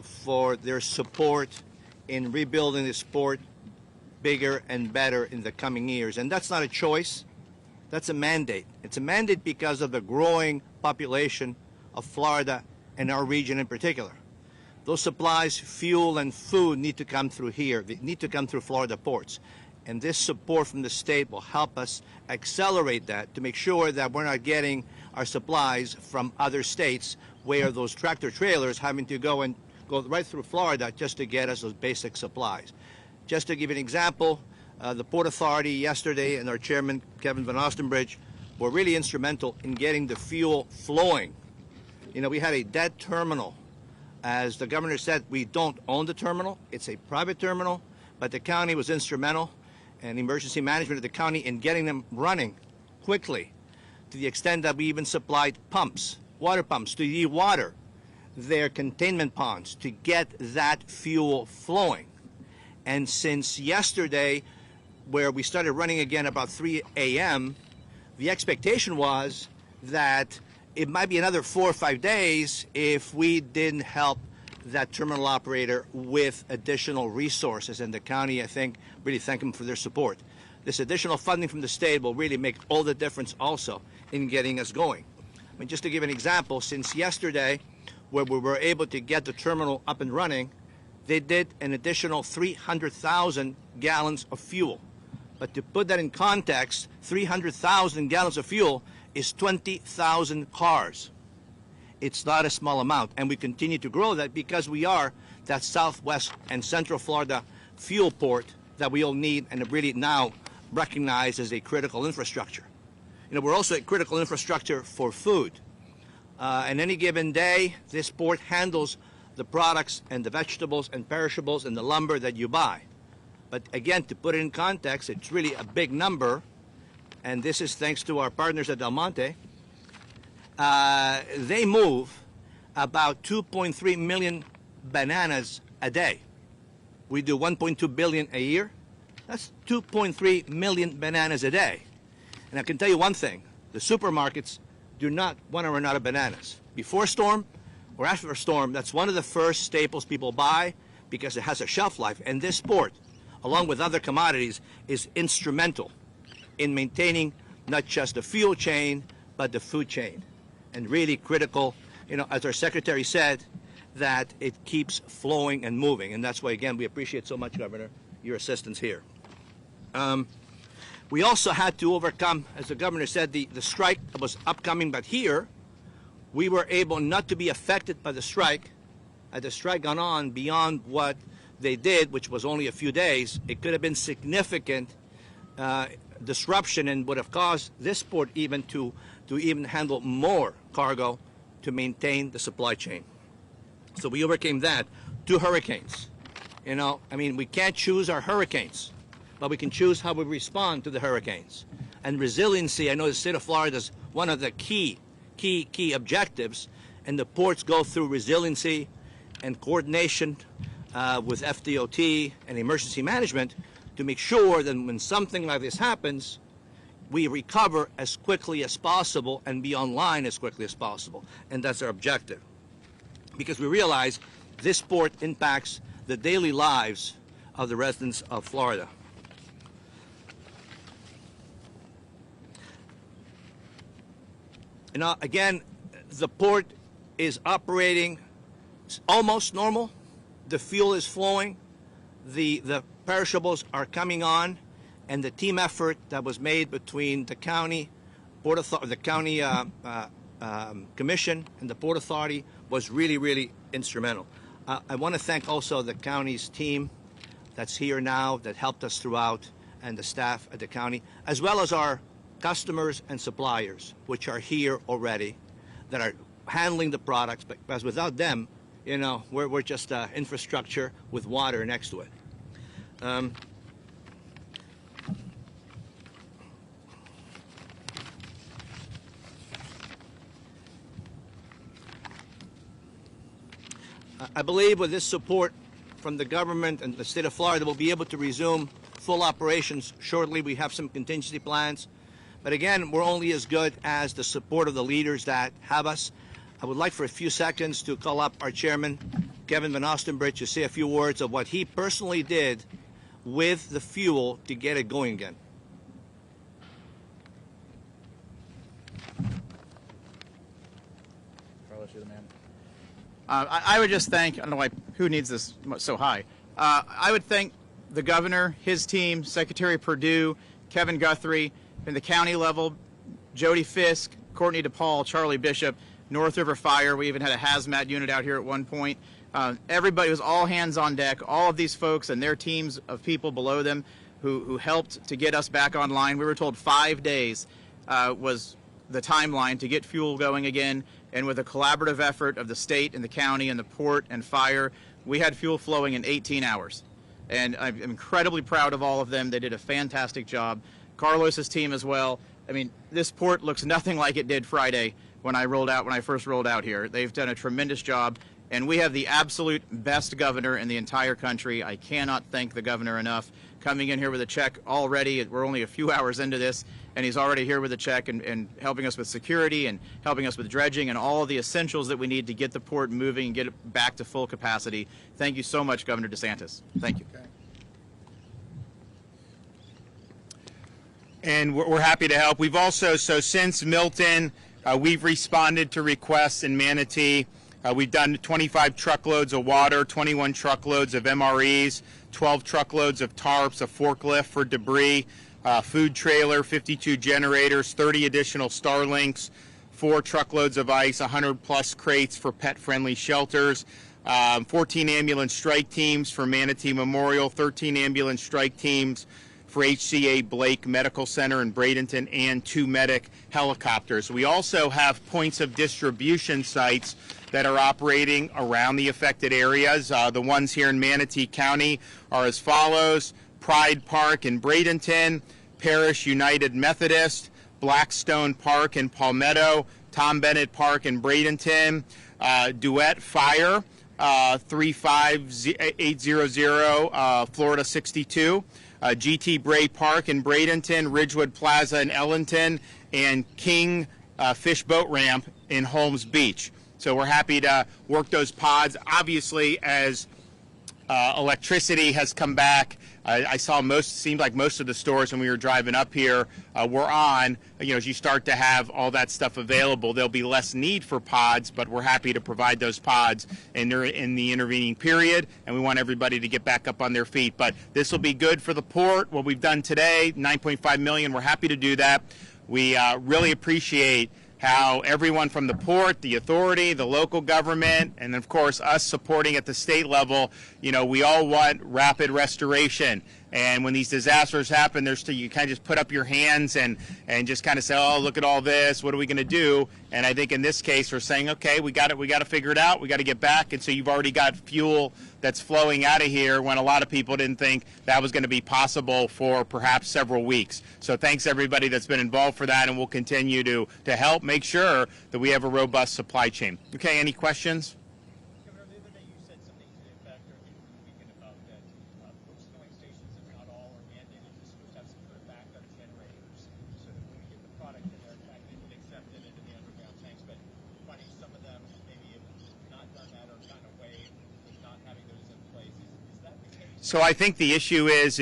[SPEAKER 10] for their support in rebuilding the sport bigger and better in the coming years. And that's not a choice, that's a mandate. It's a mandate because of the growing population of Florida and our region in particular. Those supplies, fuel and food need to come through here. They need to come through Florida ports. And this support from the state will help us accelerate that to make sure that we're not getting our supplies from other states where those tractor trailers having to go right through Florida just to get us those basic supplies. Just to give you an example, The Port Authority yesterday and our chairman, Kevin Van Ostenbridge, were really instrumental in getting the fuel flowing. You know, we had a dead terminal. As the governor said, we don't own the terminal. It's a private terminal, but the county was instrumental and emergency management of the county in getting them running quickly, to the extent that we even supplied pumps, water pumps, to de-water their containment ponds to get that fuel flowing. And since yesterday, where we started running again about 3 a.m., the expectation was that it might be another 4 or 5 days if we didn't help that terminal operator with additional resources. And the county, I think, really thank them for their support. This additional funding from the state will really make all the difference also in getting us going. I mean, just to give an example, since yesterday, where we were able to get the terminal up and running, they did an additional 300,000 gallons of fuel. But to put that in context, 300,000 gallons of fuel is 20,000 cars. It's not a small amount, and we continue to grow that because we are that Southwest and Central Florida fuel port that we all need and really now recognize as a critical infrastructure. You know, we're also a critical infrastructure for food. And any given day, this port handles the products and the vegetables and perishables and the lumber that you buy. But again, to put it in context, it's really a big number, and this is thanks to our partners at Del Monte. They move about 2.3 million bananas a day. We do 1.2 billion a year. That's 2.3 million bananas a day. And I can tell you one thing, the supermarkets do not want to run out of bananas. Before storm or after a storm, that's one of the first staples people buy because it has a shelf life. And this port, along with other commodities, is instrumental in maintaining not just the fuel chain, but the food chain. And really critical, you know, as our secretary said, that it keeps flowing and moving. And that's why, again, we appreciate so much, Governor, your assistance here. We also had to overcome, as the governor said, the strike that was upcoming, but here we were able not to be affected by the strike. Had the strike gone on beyond what they did, which was only a few days, it could have been significant disruption and would have caused this port even to even handle more cargo to maintain the supply chain. So we overcame that. 2 hurricanes. You know, I mean, we can't choose our hurricanes, but we can choose how we respond to the hurricanes. And resiliency, I know the state of Florida is one of the key objectives, and the ports go through resiliency and coordination with FDOT and emergency management to make sure that when something like this happens, we recover as quickly as possible and be online as quickly as possible. And that's our objective. Because we realize this port impacts the daily lives of the residents of Florida. You know, again, the port is operating almost normal. The fuel is flowing. The perishables are coming on, and the team effort that was made between the county, the county commission, and the Port Authority was really instrumental. I want to thank also the county's team that's here now that helped us throughout, and the staff at the county, as well as our customers and suppliers, which are here already, that are handling the products. Because without them, you know, we're just infrastructure with water next to it. I believe with this support from the government and the state of Florida, we'll be able to resume full operations shortly. We have some contingency plans. But again, we're only as good as the support of the leaders that have us. I would like for a few seconds to call up our chairman, Kevin Van Ostenbridge, to say a few words of what he personally did with the fuel to get it going again.
[SPEAKER 7] Carlos, you're the man. I would just thank, I don't know why, who needs this so high? I would thank the governor, his team, Secretary Perdue, Kevin Guthrie, and the county level, Jody Fisk, Courtney DePaul, Charlie Bishop, North River Fire. We even had a hazmat unit out here at one point. Everybody was all hands on deck, all of these folks and their teams of people below them. who helped to get us back online. We were told 5 days was the timeline to get fuel going again, and with a collaborative effort of the state and the county and the port and fire, we had fuel flowing in 18 hours. And I'm incredibly proud of all of them. They did a fantastic job. Carlos's team as well. I mean, this port looks nothing like it did Friday when I first rolled out here. They've done a tremendous job, and we have the absolute best governor in the entire country. I cannot thank the governor enough. Coming in here with a check already, we're only a few hours into this, and he's already here with a check and helping us with security and helping us with dredging and all of the essentials that we need to get the port moving and get it back to full capacity. Thank you so much, Governor DeSantis. Thank you.
[SPEAKER 6] And we're happy to help. We've also, so since Milton, we've responded to requests in Manatee. We've done 25 truckloads of water, 21 truckloads of MREs, 12 truckloads of tarps, a forklift for debris, food trailer, 52 generators, 30 additional Starlinks, 4 truckloads of ice, 100 plus crates for pet-friendly shelters, 14 ambulance strike teams for Manatee Memorial, 13 ambulance strike teams for HCA Blake Medical Center in Bradenton, and 2 medic helicopters. We also have points of distribution sites that are operating around the affected areas. The ones here in Manatee County are as follows: Pride Park in Bradenton, Parish United Methodist, Blackstone Park in Palmetto, Tom Bennett Park in Bradenton, Duet Fire, 35800 Florida 62, GT Bray Park in Bradenton, Ridgewood Plaza in Ellington, and King Fish Boat Ramp in Holmes Beach. So we're happy to work those pods. Obviously, as electricity has come back, I saw seemed like most of the stores when we were driving up here were on. You know, as you start to have all that stuff available, there'll be less need for pods, but we're happy to provide those pods in the intervening period, and we want everybody to get back up on their feet. But this will be good for the port. What we've done today, $9.5 million, we're happy to do that. We really appreciate how everyone from the port, the authority, the local government, and of course us supporting at the state level, you know, we all want rapid restoration. And when these disasters happen, you kind of just put up your hands and just kind of say, oh, look at all this, what are we going to do? And I think in this case we're saying, okay, we got to figure it out, we got to get back. And so you've already got fuel that's flowing out of here when a lot of people didn't think that was going to be possible for perhaps several weeks. So thanks everybody that's been involved for that, and we'll continue to help make sure that we have a robust supply chain. Okay, any questions?
[SPEAKER 11] Governor, the other day you said something to the effect, or the weekend, about that most filling stations, if not all, are mandated to supposed to have some sort of backup generators, so that when we get the product in there, in fact, they can accept it into the underground tanks. But finding some of them maybe have not done that or gotten away with not having those in place. Is that the case?
[SPEAKER 6] So I think the issue is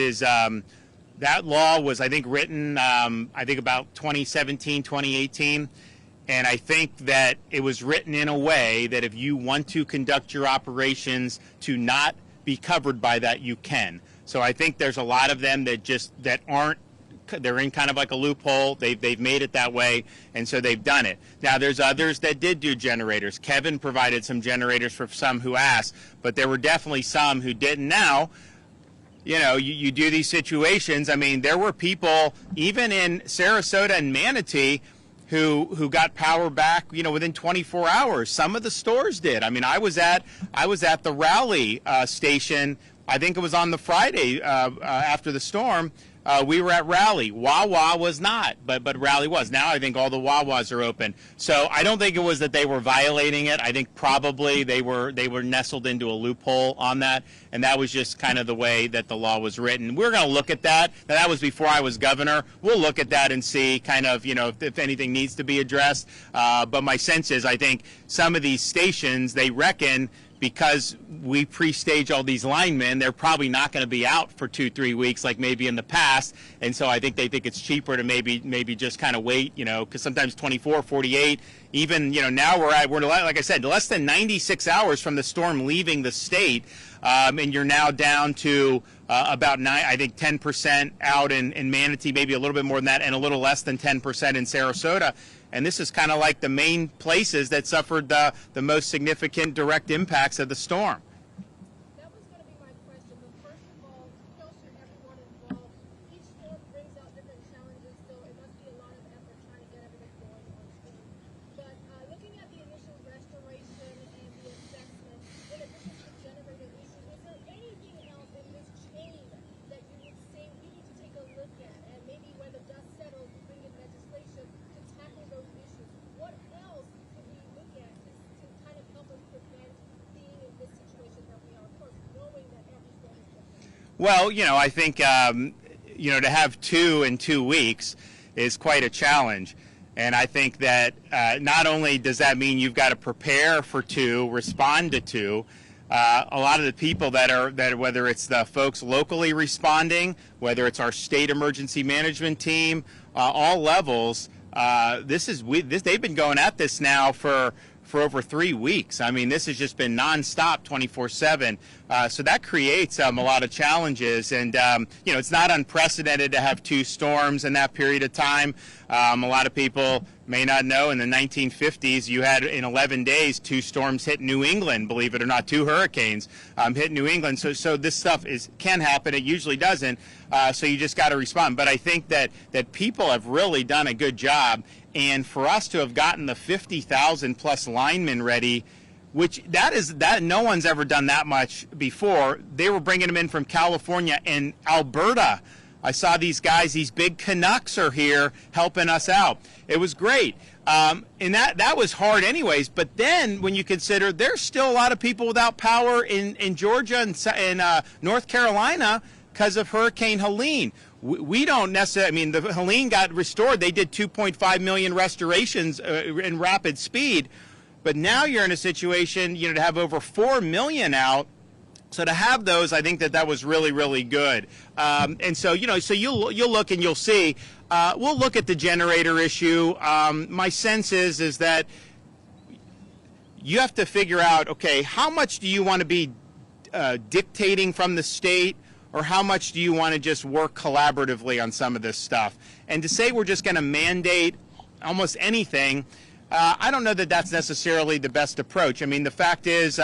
[SPEAKER 6] that law was, I think, written, I think about 2017, 2018. And I think that it was written in a way that if you want to conduct your operations to not be covered by that, you can. So I think there's a lot of them that aren't, they're in kind of like a loophole. They've made it that way, and so they've done it. Now there's others that did do generators. Kevin provided some generators for some who asked, but there were definitely some who didn't. Now, you know, you do these situations. I mean, there were people even in Sarasota and Manatee who got power back, you know, within 24 hours. Some of the stores did. I mean, I was at the Raleigh station. I think it was on the Friday after the storm. We were at Raleigh. Wawa was not, but Raleigh was. Now I think all the Wawas are open. So I don't think it was that they were violating it. I think probably they were nestled into a loophole on that, and that was just kind of the way that the law was written. We're going to look at that. Now that was before I was governor. We'll look at that and see kind of, you know, if anything needs to be addressed. But my sense is I think some of these stations, they reckon, because we pre-stage all these linemen, they're probably not going to be out for 2-3 weeks like maybe in the past, and so I think they think it's cheaper to maybe just kind of wait, you know, because sometimes 24, 48, even, you know, now we're like I said, less than 96 hours from the storm leaving the state, and you're now down to about 10% out in Manatee, maybe a little bit more than that, and a little less than 10% in Sarasota. And this is kind of like the main places that suffered the most significant direct impacts of the storm.
[SPEAKER 5] That was going to be my question, but first of all, kudos to everyone involved
[SPEAKER 6] Well, I think, to have 2 in 2 weeks is quite a challenge. And I think that not only does that mean you've got to prepare for 2, respond to 2, a lot of the people that whether it's the folks locally responding, whether it's our state emergency management team, all levels, they've been going at this now for over 3 weeks. I mean, this has just been nonstop, 24/7. So that creates a lot of challenges, and it's not unprecedented to have 2 storms in that period of time. A lot of people may not know in the 1950s you had in 11 days 2 storms hit New England, believe it or not, 2 hurricanes hit New England. So this stuff can happen. It usually doesn't. So you just got to respond. But I think that people have really done a good job. And for us to have gotten the 50,000 plus linemen ready, which that no one's ever done that much before. They were bringing them in from California and Alberta. I saw these guys, these big Canucks are here helping us out. It was great. And that was hard anyways. But then when you consider there's still a lot of people without power in Georgia and North Carolina because of Hurricane Helene. We don't necessarily, I mean, the Helene got restored. They did 2.5 million restorations in rapid speed. But now you're in a situation, to have over 4 million out. So to have those, I think that was really, really good. And so, so you'll look and you'll see. We'll look at the generator issue. My sense is that you have to figure out, okay, how much do you want to be dictating from the state? Or how much do you want to just work collaboratively on some of this stuff? And to say we're just going to mandate almost anything, I don't know that that's necessarily the best approach. I mean, the fact is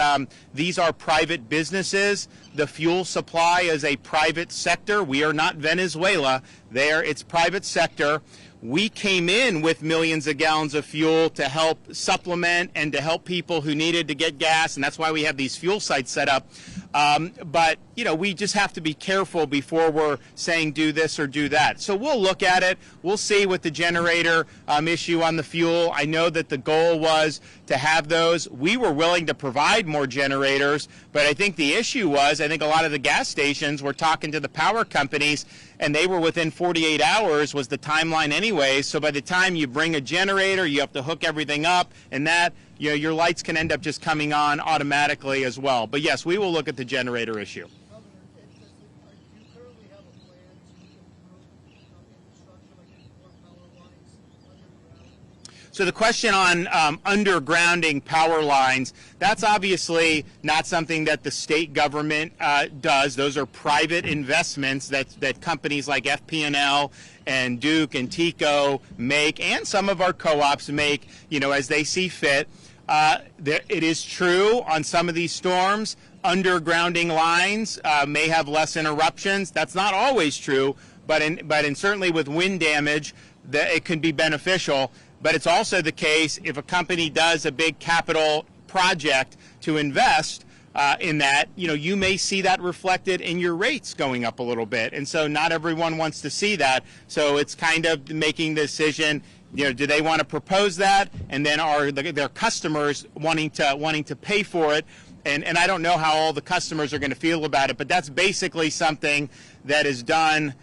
[SPEAKER 6] these are private businesses. The fuel supply is a private sector. We are not Venezuela. It's private sector. We came in with millions of gallons of fuel to help supplement and to help people who needed to get gas, and that's why we have these fuel sites set up. But, we just have to be careful before we're saying do this or do that. So we'll look at it. We'll see with the generator issue on the fuel. I know that the goal was to have those. We were willing to provide more generators, but I think the issue was, I think a lot of the gas stations were talking to the power companies, and they were within 48 hours was the timeline anyway. So by the time you bring a generator, you have to hook everything up, and that, your lights can end up just coming on automatically as well. But yes, we will look at the generator issue. So the question on undergrounding power lines, that's obviously not something that the state government does. Those are private investments that companies like FP&L and Duke and TECO make, and some of our co-ops make, as they see fit. It is true on some of these storms, undergrounding lines may have less interruptions. That's not always true, but certainly with wind damage, it can be beneficial. But it's also the case if a company does a big capital project to invest in that, you may see that reflected in your rates going up a little bit. And so not everyone wants to see that. So it's kind of making the decision, do they want to propose that? And then are their customers wanting to pay for it? And I don't know how all the customers are going to feel about it, but that's basically something that is done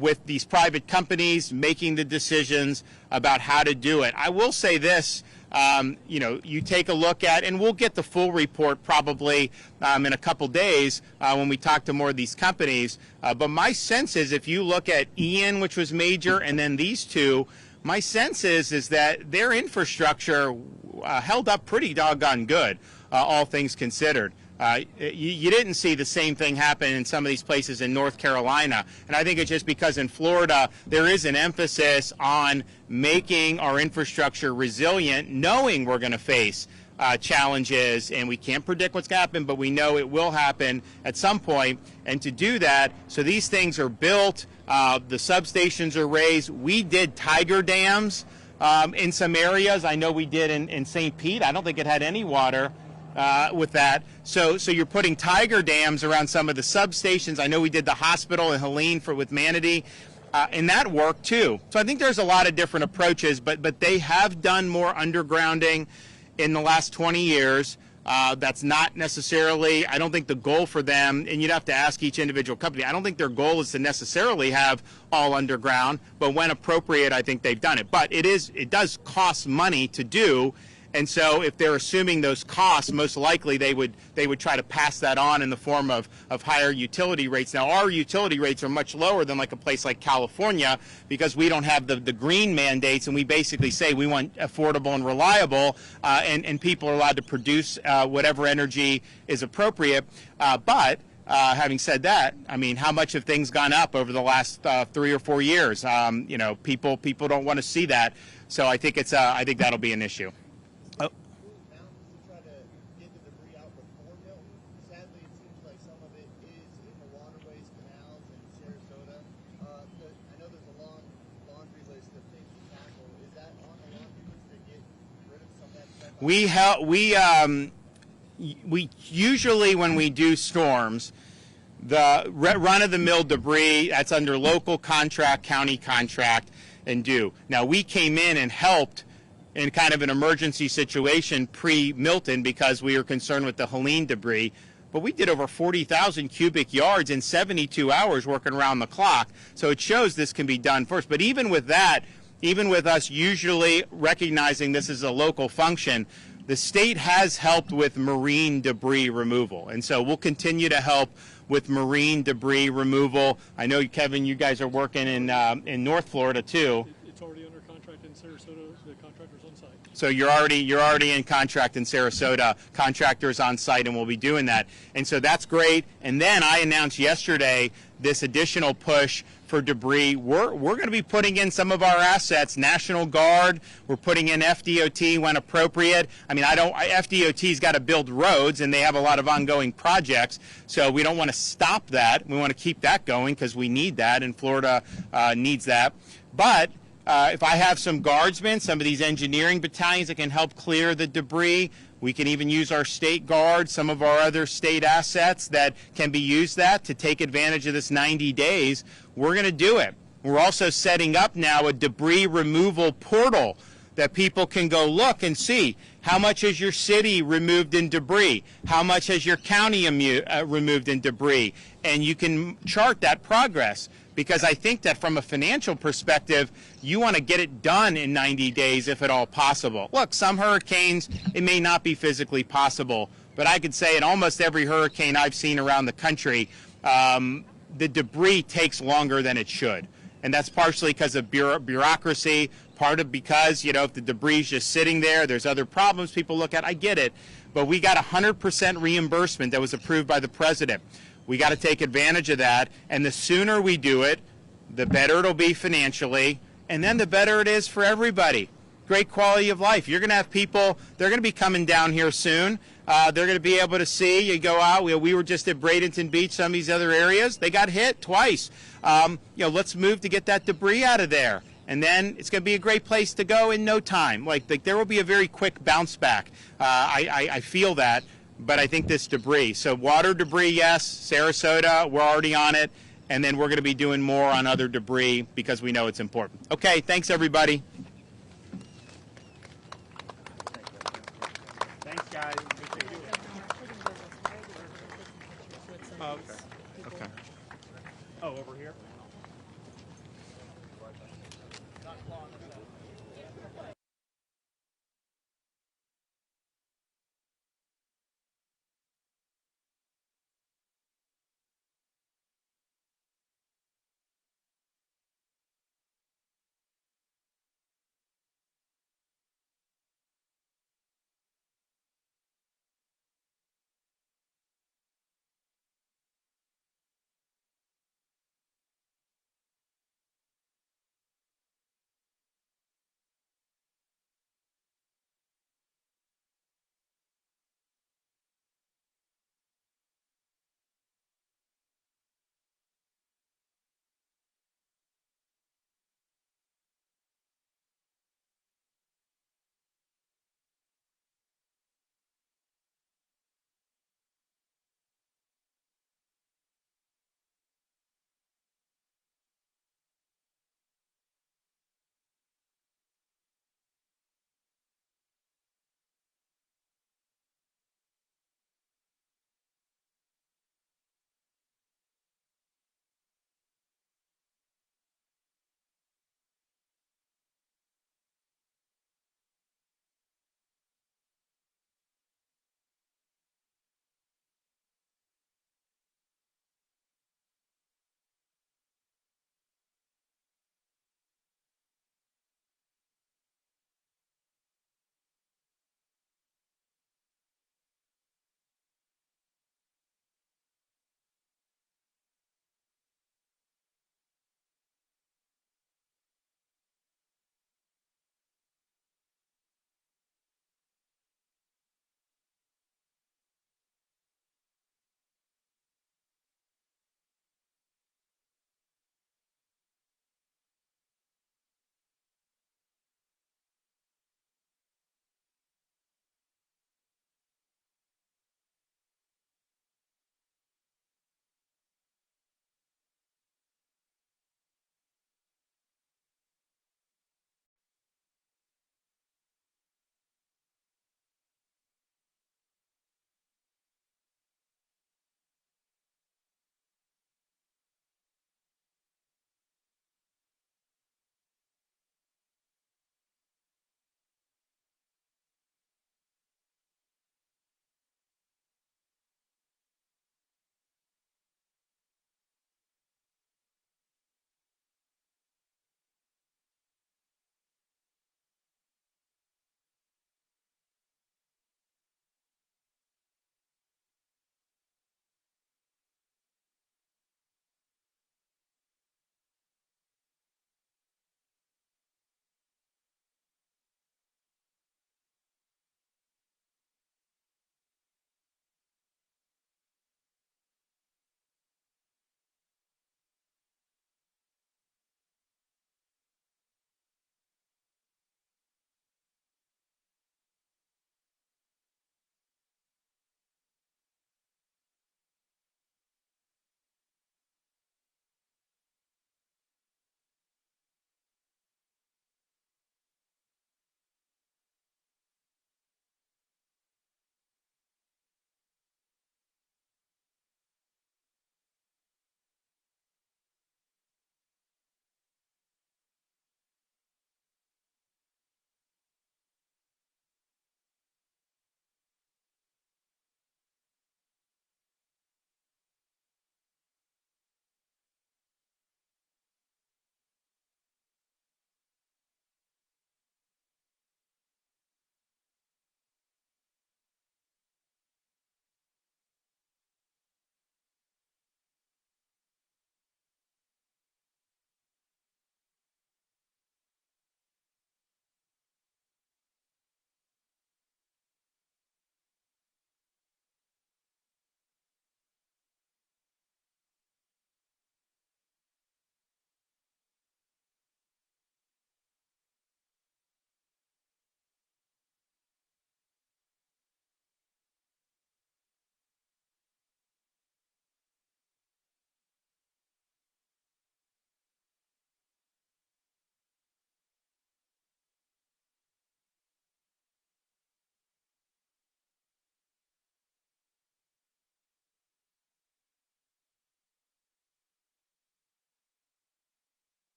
[SPEAKER 6] with these private companies making the decisions about how to do it. I will say this, you take a look at, and we'll get the full report probably in a couple days when we talk to more of these companies. But my sense is if you look at Ian, which was major, and then these two, my sense is that their infrastructure held up pretty doggone good, all things considered. You didn't see the same thing happen in some of these places in North Carolina. And I think it's just because in Florida there is an emphasis on making our infrastructure resilient, knowing we're going to face challenges, and we can't predict what's going to happen, but we know it will happen at some point. And to do that, so these things are built, the substations are raised. We did tiger dams in some areas. I know we did in St. Pete. I don't think it had any water with that. So you're putting tiger dams around some of the substations. I know we did the hospital in Helene with Manatee, and that worked too. So I think there's a lot of different approaches, but they have done more undergrounding in the last 20 years. That's not necessarily, I don't think the goal for them, and you'd have to ask each individual company, I don't think their goal is to necessarily have all underground, but when appropriate, I think they've done it. But it does cost money to do, and so if they're assuming those costs, most likely they would try to pass that on in the form of higher utility rates. Now, our utility rates are much lower than like a place like California because we don't have the green mandates, and we basically say we want affordable and reliable, and people are allowed to produce whatever energy is appropriate. But having said that, I mean, how much have things gone up over the last 3 or 4 years? You know, people don't want to see that, so I think that'll be an issue. We usually, when we do storms, the run-of-the-mill debris, that's under local contract, county contract, and due. Now, we came in and helped in kind of an emergency situation pre-Milton because we were concerned with the Helene debris, but we did over 40,000 cubic yards in 72 hours working around the clock. So it shows this can be done first. But even with that, even with us usually recognizing this is a local function, the state has helped with marine debris removal. And so we'll continue to help with marine debris removal. I know, Kevin, you guys are working in North Florida too.
[SPEAKER 8] It's already under contract in Sarasota. The contractor's on site.
[SPEAKER 6] So you're already in contract in Sarasota. Contractors on site, and we'll be doing that. And so that's great. And then I announced yesterday this additional push for debris. We're going to be putting in some of our assets, National Guard. We're putting in FDOT when appropriate. I mean, FDOT's got to build roads, and they have a lot of ongoing projects, so we don't want to stop that. We want to keep that going because we need that, and Florida needs that. But if I have some guardsmen, some of these engineering battalions that can help clear the debris, we can even use our state guard, some of our other state assets that can be used to take advantage of this 90 days. We're going to do it. We're also setting up now a debris removal portal that people can go look and see how much has your city removed in debris, how much has your county removed in debris, and you can chart that progress. Because I think that from a financial perspective, you want to get it done in 90 days if at all possible. Look, some hurricanes, it may not be physically possible, but I could say in almost every hurricane I've seen around the country, the debris takes longer than it should. And that's partially because of bureaucracy, part of because, you know, if the debris is just sitting there, there's other problems people look at. I get it. But we got 100% reimbursement that was approved by the president. We got to take advantage of that, and the sooner we do it, the better it'll be financially, and then the better it is for everybody. Great quality of life. You're going to have people, they're going to be coming down here soon. They're going to be able to see, you go out, we were just at Bradenton Beach, some of these other areas, they got hit twice. You know, let's move to get that debris out of there. And then it's going to be a great place to go in no time. Like there will be a very quick bounce back. I feel that. But I think this debris. So water debris, yes. Sarasota, we're already on it. And then we're going to be doing more on other debris because we know it's important. Okay, thanks, everybody. Thanks, guys. Oh, okay. Okay. Oh, over here? Not long enough.